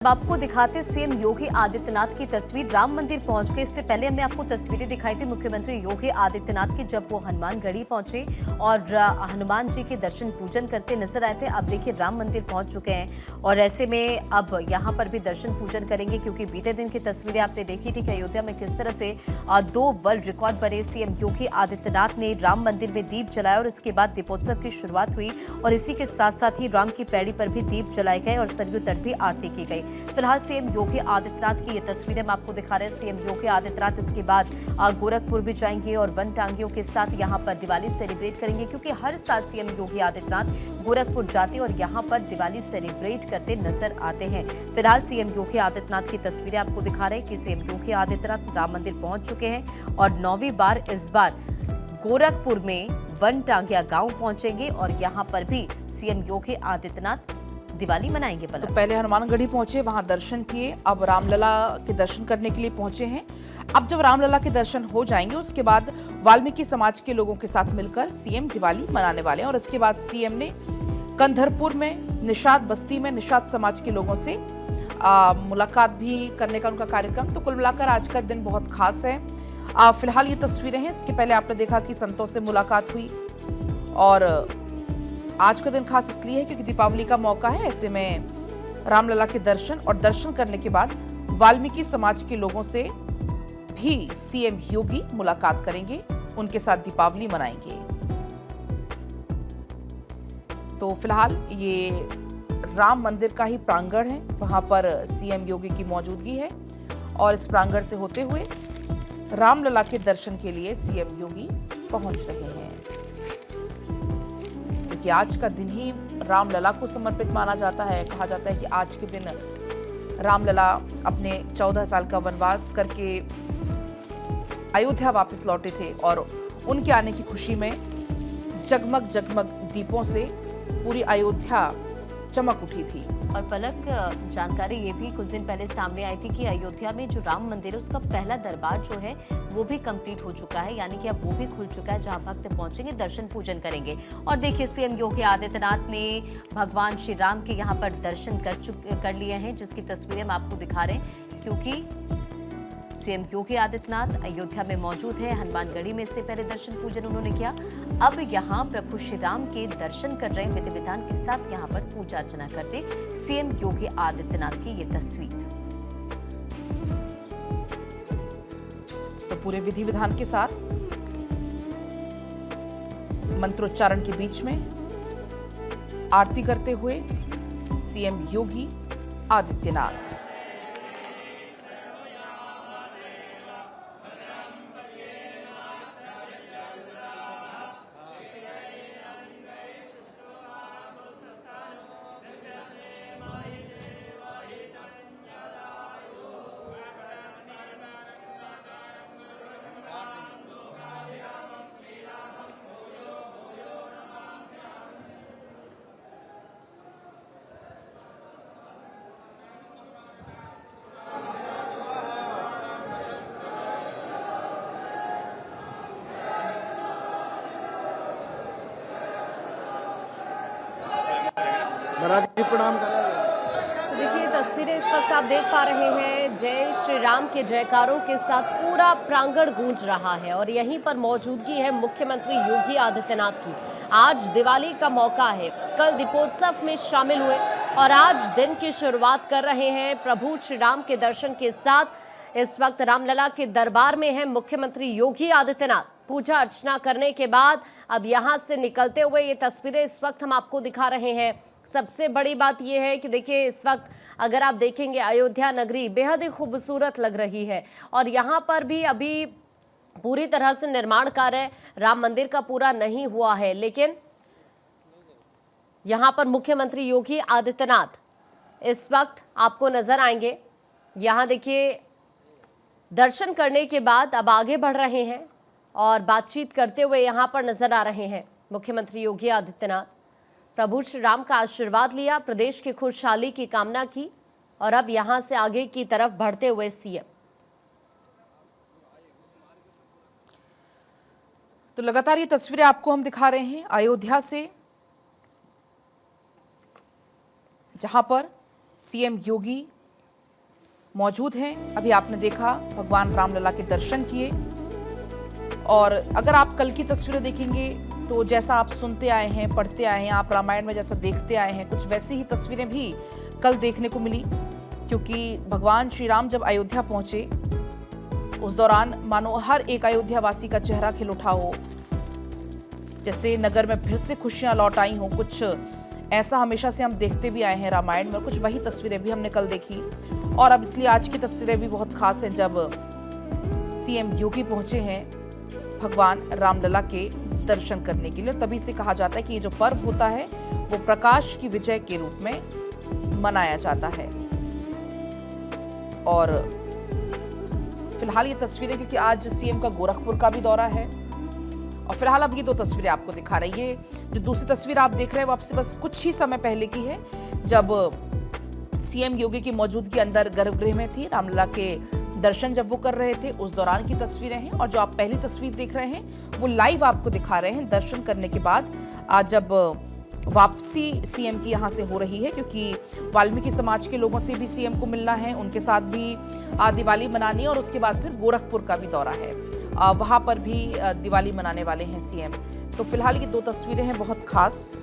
अब आपको दिखाते सीएम योगी आदित्यनाथ की तस्वीर। राम मंदिर पहुंच गए। इससे पहले हमने आपको तस्वीरें दिखाई थी मुख्यमंत्री योगी आदित्यनाथ की, जब वो हनुमानगढ़ी पहुंचे और हनुमान जी के दर्शन पूजन करते नजर आए थे। अब देखिए राम मंदिर पहुंच चुके हैं और ऐसे में अब यहां पर भी दर्शन पूजन करेंगे, क्योंकि बीते दिन की तस्वीरें आपने देखी थी कि अयोध्या में किस तरह से 2 वर्ल्ड रिकॉर्ड बने। सीएम योगी आदित्यनाथ ने राम मंदिर में दीप जलाया और इसके बाद दीपोत्सव की शुरुआत हुई और इसी के साथ साथ ही राम की पैड़ी पर भी दीप जलाए गए और सरयू तट भी आरती की गई। फिलहाल सीएम योगी आदित्यनाथ की ये तस्वीरें हम आपको दिखा रहे हैं। सीएम योगी आदित्यनाथ इसके बाद गोरखपुर भी जाएंगे और वन टांगियों के साथ यहां पर दिवाली सेलिब्रेट करेंगे, क्योंकि हर साल सीएम योगी आदित्यनाथ गोरखपुर जाते और यहां पर दिवाली सेलिब्रेट करते नजर आते हैं। फिलहाल सीएम योगी आदित्यनाथ की तस्वीरें आपको दिखा रहे हैं कि सीएम योगी आदित्यनाथ राम मंदिर पहुंच चुके हैं और 9वीं बार इस बार गोरखपुर में वन टांगिया गांव पहुंचेंगे और यहां पर भी सीएम योगी आदित्यनाथ दिवाली मनाएंगे। तो पहले हनुमानगढ़ी पहुंचे, वहां दर्शन किए, अब रामलला के दर्शन करने के लिए पहुंचे हैं। अब जब रामलला के दर्शन हो जाएंगे उसके बाद वाल्मीकि समाज के लोगों के साथ मिलकर सीएम दिवाली मनाने वाले हैं। और इसके बाद सीएम ने कंधरपुर में निषाद बस्ती में निषाद समाज के लोगों से मुलाकात भी करने का उनका कार्यक्रम। तो कुल मिलाकर आज का दिन बहुत खास है। फिलहाल ये तस्वीरें हैं। इसके पहले आपने देखा कि संतों से मुलाकात हुई और आज का दिन खास इसलिए है क्योंकि दीपावली का मौका है। ऐसे में रामलला के दर्शन और दर्शन करने के बाद वाल्मीकि समाज के लोगों से भी सीएम योगी मुलाकात करेंगे, उनके साथ दीपावली मनाएंगे। तो फिलहाल ये राम मंदिर का ही प्रांगण है, वहां पर सीएम योगी की मौजूदगी है और इस प्रांगण से होते हुए रामलला के दर्शन के लिए सीएम योगी पहुंच रहे हैं। कि आज का दिन ही रामलला को समर्पित माना जाता है। कहा जाता है कि आज के दिन रामलला अपने 14 साल का वनवास करके अयोध्या वापस लौटे थे और उनके आने की खुशी में जगमग जगमग दीपों से पूरी अयोध्या चमक उठी थी। और पलक, जानकारी ये भी कुछ दिन पहले सामने आई थी कि अयोध्या में जो राम मंदिर है उसका पहला दरबार जो है वो भी कंप्लीट हो चुका है, यानी कि अब वो भी खुल चुका है, जहां भक्त पहुंचेंगे, दर्शन पूजन करेंगे। और देखिए सीएम योगी आदित्यनाथ ने भगवान श्री राम के यहाँ पर दर्शन कर लिए हैं, जिसकी तस्वीरें हम आपको दिखा रहे हैं, क्योंकि सीएम योगी आदित्यनाथ अयोध्या में मौजूद है। हनुमानगढ़ी में इससे पहले दर्शन पूजन उन्होंने किया। अब यहाँ प्रभु श्री राम के दर्शन कर रहे हैं, विधि विधान के साथ यहाँ पर पूजा अर्चना करते सीएम योगी आदित्यनाथ की ये तस्वीर। तो पूरे विधि विधान के साथ मंत्रोच्चारण के बीच में आरती करते हुए सीएम योगी आदित्यनाथ। महाराज जी प्रणाम। देखिए तस्वीरें इस वक्त आप देख पा रहे हैं, जय श्री राम के जयकारों के साथ पूरा प्रांगण गूंज रहा है और यहीं पर मौजूदगी है मुख्यमंत्री योगी आदित्यनाथ की। आज दिवाली का मौका है, कल दीपोत्सव में शामिल हुए और आज दिन की शुरुआत कर रहे हैं प्रभु श्री राम के दर्शन के साथ। इस वक्त रामलला के दरबार में है मुख्यमंत्री योगी आदित्यनाथ। पूजा अर्चना करने के बाद अब यहाँ से निकलते हुए ये तस्वीरें इस वक्त हम आपको दिखा रहे हैं। सबसे बड़ी बात यह है कि देखिए इस वक्त अगर आप देखेंगे अयोध्या नगरी बेहद ही खूबसूरत लग रही है और यहाँ पर भी अभी पूरी तरह से निर्माण कार्य राम मंदिर का पूरा नहीं हुआ है, लेकिन यहाँ पर मुख्यमंत्री योगी आदित्यनाथ इस वक्त आपको नजर आएंगे। यहाँ देखिए दर्शन करने के बाद अब आगे बढ़ रहे हैं और बातचीत करते हुए यहाँ पर नजर आ रहे हैं मुख्यमंत्री योगी आदित्यनाथ। प्रभु श्री राम का आशीर्वाद लिया, प्रदेश की खुशहाली की कामना की और अब यहां से आगे की तरफ बढ़ते हुए सीएम। तो लगातार ये तस्वीरें आपको हम दिखा रहे हैं अयोध्या से, जहां पर सीएम योगी मौजूद हैं। अभी आपने देखा भगवान रामलला के दर्शन किए, और अगर आप कल की तस्वीरें देखेंगे तो जैसा आप सुनते आए हैं, पढ़ते आए हैं, आप रामायण में जैसा देखते आए हैं, कुछ वैसी ही तस्वीरें भी कल देखने को मिली। क्योंकि भगवान श्री राम जब अयोध्या पहुंचे उस दौरान मानो हर एक अयोध्यावासी का चेहरा खिल उठा हो, जैसे नगर में फिर से खुशियां लौट आई हों। कुछ ऐसा हमेशा से हम देखते भी आए हैं रामायण में, कुछ वही तस्वीरें भी हमने कल देखी। और अब इसलिए आज की तस्वीरें भी बहुत खास हैं, जब सीएम योगी पहुंचे हैं भगवान रामलला के दर्शन करने के लिए। तभी से कहा जाता है कि ये जो पर्व होता है वो प्रकाश की विजय के रूप में मनाया जाता है। और फिलहाल ये तस्वीरें, क्योंकि आज सीएम का गोरखपुर का भी दौरा है, और फिलहाल अब ये दो तस्वीरें आपको दिखा रही है। ये जो दूसरी तस्वीर आप देख रहे हैं वो आपसे बस कुछ ही समय पहले की है, जब सीएम योगी की मौजूदगी अंदर गर्भगृह में थी, रामलला के दर्शन जब वो कर रहे थे उस दौरान की तस्वीरें हैं। और जो आप पहली तस्वीर देख रहे हैं वो लाइव आपको दिखा रहे हैं दर्शन करने के बाद, आज जब वापसी सीएम की यहाँ से हो रही है, क्योंकि वाल्मीकि समाज के लोगों से भी सीएम को मिलना है, उनके साथ भी दिवाली मनानी है, और उसके बाद फिर गोरखपुर का भी दौरा है, वहाँ पर भी दिवाली मनाने वाले हैं सीएम। तो फिलहाल ये दो तस्वीरें हैं बहुत खास।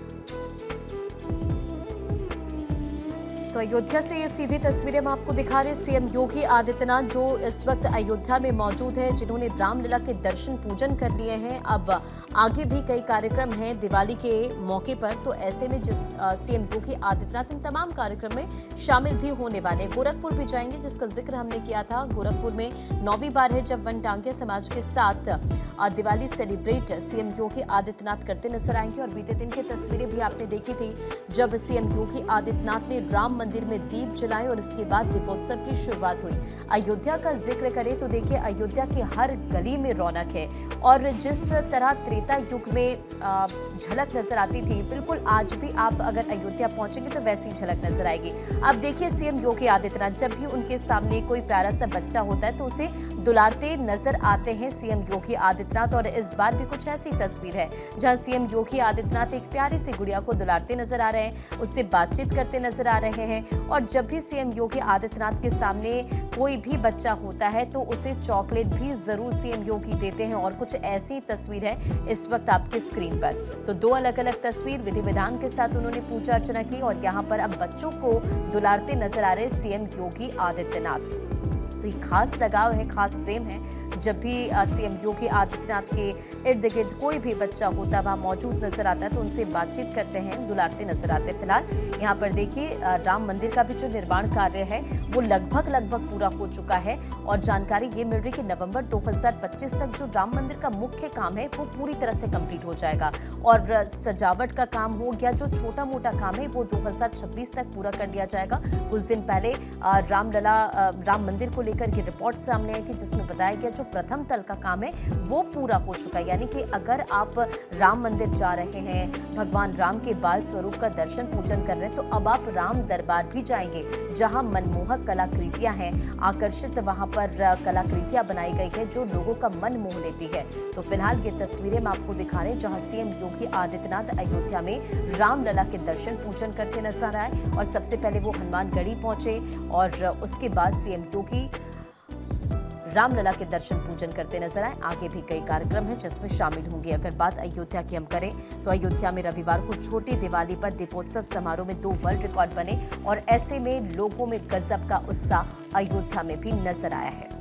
तो अयोध्या से ये सीधी तस्वीरें हम आपको दिखा रहे हैं। सीएम योगी आदित्यनाथ जो इस वक्त अयोध्या में मौजूद है, जिन्होंने रामलला के दर्शन पूजन कर लिए हैं। अब आगे भी कई कार्यक्रम हैं दिवाली के मौके पर, तो ऐसे में जिस सीएम योगी आदित्यनाथ इन तमाम कार्यक्रम में शामिल भी होने वाले हैं। गोरखपुर भी जाएंगे, जिसका जिक्र हमने किया था। गोरखपुर में 9वीं बार है जब वनटांगिया समाज के साथ दिवाली सेलिब्रेट सीएम योगी आदित्यनाथ करते नजर आएंगे। और बीते दिन की तस्वीरें भी आपने देखी थी, जब सीएम योगी आदित्यनाथ ने राम मंदिर में दीप जलाए और इसके बाद दीपोत्सव की शुरुआत हुई। अयोध्या का जिक्र करें तो देखिए, अयोध्या की हर गली में रौनक है, और जिस तरह त्रेता युग में झलक नजर आती थी, बिल्कुल आज भी आप अगर अयोध्या पहुंचेंगे तो वैसी झलक नजर आएगी। अब देखिए सीएम योगी आदित्यनाथ, जब भी उनके सामने कोई प्यारा सा बच्चा होता है तो उसे दुलारते नजर आते हैं सीएम योगी आदित्यनाथ। और इस बार भी कुछ ऐसी तस्वीर है जहां सीएम योगी आदित्यनाथ एक प्यारी सी गुड़िया को दुलारते नजर आ रहे हैं, उससे बातचीत करते नजर आ रहे हैं। और जब भी सीएम योगी आदित्यनाथ के सामने कोई भी बच्चा होता है तो उसे चॉकलेट भी जरूर सीएम योगी देते हैं। और कुछ ऐसी तस्वीर है इस वक्त आपके स्क्रीन पर। तो दो अलग अलग तस्वीर, विधि विधान के साथ उन्होंने पूजा अर्चना की, और यहाँ पर अब बच्चों को दुलारते नजर आ रहे सीएम योगी आदित्यनाथ। तो ये खास लगाव है, खास प्रेम है। जब भी सीएम योगी आदित्यनाथ के इर्द गिर्द कोई भी बच्चा होता है, वहाँ मौजूद नजर आता है, तो उनसे बातचीत करते हैं, दुलारते नजर आते हैं। फिलहाल यहाँ पर देखिए, राम मंदिर का भी जो निर्माण कार्य है वो लगभग पूरा हो चुका है। और जानकारी ये मिल रही कि नवंबर 2025 तक जो राम मंदिर का मुख्य काम है वो पूरी तरह से कंप्लीट हो जाएगा। और सजावट का काम हो गया, जो छोटा मोटा काम है वो 2026 तक पूरा कर लिया जाएगा। कुछ दिन पहले राम मंदिर को लेकर की रिपोर्ट सामने आई थी, जिसमें बताया गया जो प्रथम तल का काम है वो पूरा हो चुका है। यानी कि अगर आप राम मंदिर जा रहे हैं, भगवान राम के बाल स्वरूप का दर्शन पूजन कर रहे हैं, तो अब आप राम दरबार भी जाएंगे, जहां मनमोहक कलाकृतियां हैं, आकर्षित वहां पर कलाकृतियां बनाई गई है जो लोगों का मन मोह लेती है। तो फिलहाल ये तस्वीरें मैं आपको दिखा रहे हैं, जहां सीएम योगी आदित्यनाथ अयोध्या में रामलला के दर्शन पूजन करते नजर आए। और सबसे पहले वो हनुमानगढ़ी पहुंचे, और उसके बाद सीएम योगी रामलला के दर्शन पूजन करते नजर आए। आगे भी कई कार्यक्रम हैं जिसमें शामिल होंगे। अगर बात अयोध्या की हम करें तो अयोध्या में रविवार को छोटी दिवाली पर दीपोत्सव समारोह में 2 वर्ल्ड रिकॉर्ड बने, और ऐसे में लोगों में गजब का उत्साह अयोध्या में भी नजर आया है।